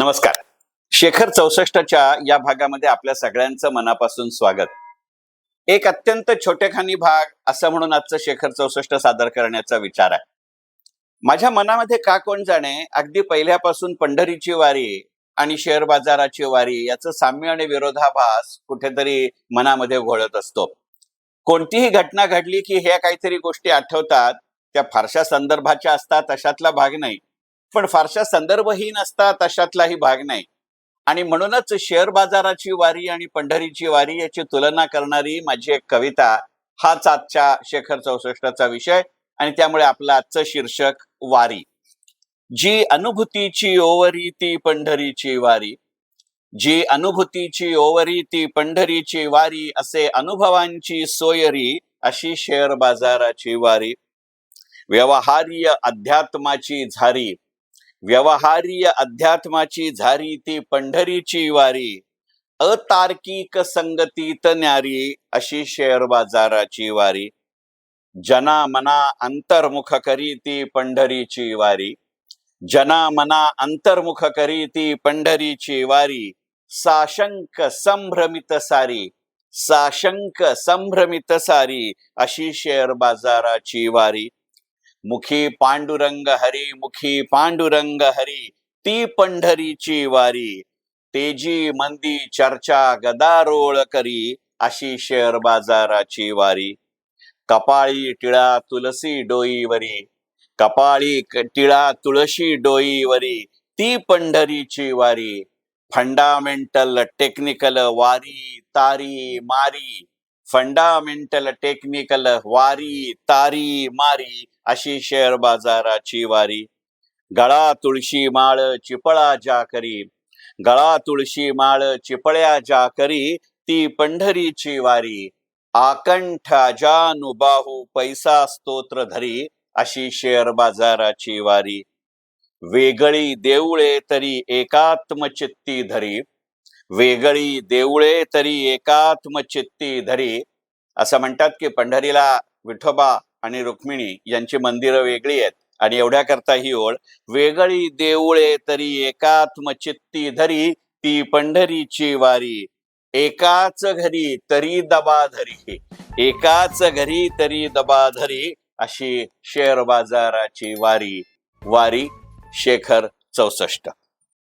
नमस्कार. शेखर 64च्या या भागामध्ये आपल्या सगळ्यांचं मनापासून स्वागत. एक अत्यंत छोटेखानी भाग असं म्हणून आजचं शेखर 64 सादर करण्याचा विचार आहे. माझ्या मनामध्ये का कोण जाणे, अगदी पहिल्यापासून पंढरीची वारी आणि शेअर बाजाराची वारी याचं साम्य आणि विरोधाभास कुठेतरी मनामध्ये घोळत असतो. कोणतीही घटना घडली की ह्या काहीतरी गोष्टी आठवतात. त्या फारशा संदर्भाच्या असतात अशातला भाग नाही, पण फारशा संदर्भहीन असतात अशातलाही भाग नाही. आणि म्हणूनच शेअर बाजाराची वारी आणि पंढरीची वारी याची तुलना करणारी माझी एक कविता हाच आजच्या शेखर 64चा विषय. आणि त्यामुळे आपलं आजचं शीर्षक वारी. जी अनुभूतीची ओवरी ती पंढरीची वारी, जी अनुभूतीची ओवरी ती पंढरीची वारी, असे अनुभवांची सोयरी अशी शेअर बाजाराची वारी. व्यवहार्य अध्यात्माची झारी, व्यवहार्य अध्यात्माची झारी ती पंढरीची वारी. अतार्किक संगतीत न्यारी अशी शेअर बाजाराची वारी. जना मना अंतर्मुख करी ती पंढरीची वारी, जना मना अंतर्मुख करी ती पंढरीची वारी. साशंक संभ्रमित सारी, साशंक संभ्रमित सारी अशी शेअर बाजाराची वारी. मुखी पांडुरंग हरी, मुखी पांडुरंग हरी ती पंढरीची वारी. तेजी मंदी चर्चा गदारोळ करी अशी शेअर बाजाराची वारी. कपाळी टिळा तुलसी डोईवरी, कपाळी टिळा तुळशी डोईवरी ती पंढरीची वारी. फंडामेंटल टेक्निकल वारी तारी मारी, फंडामेंटल टेक्निकल वारी तारी मारी अशी शेअर बाजाराची वारी. गळा तुळशी माळ चिपळा जा करी, गळा तुळशी माळ चिपळ्या जा करी ती पंढरीची वारी. आकंठ अजानुबाहू पैसा स्तोत्र धरी अशी शेअर बाजाराची वारी. वेगळी देऊळे तरी एकात्मचित्ती धरी, वेगळी देऊळे तरी एकात्मचित्ती धरी. असं म्हणतात की पंढरीला विठोबा आणि रुक्मिणी यांची मंदिरं वेगळी आहेत, आणि एवढ्या करता ही ओळ. वेगळी देऊळे तरी एकात्मचित्ती धरी ती पंढरीची वारी. एकाच घरी तरी दबा धरी, एकाच घरी तरी दबा धरी अशी शेअर बाजाराची वारी. वारी शेखर 64.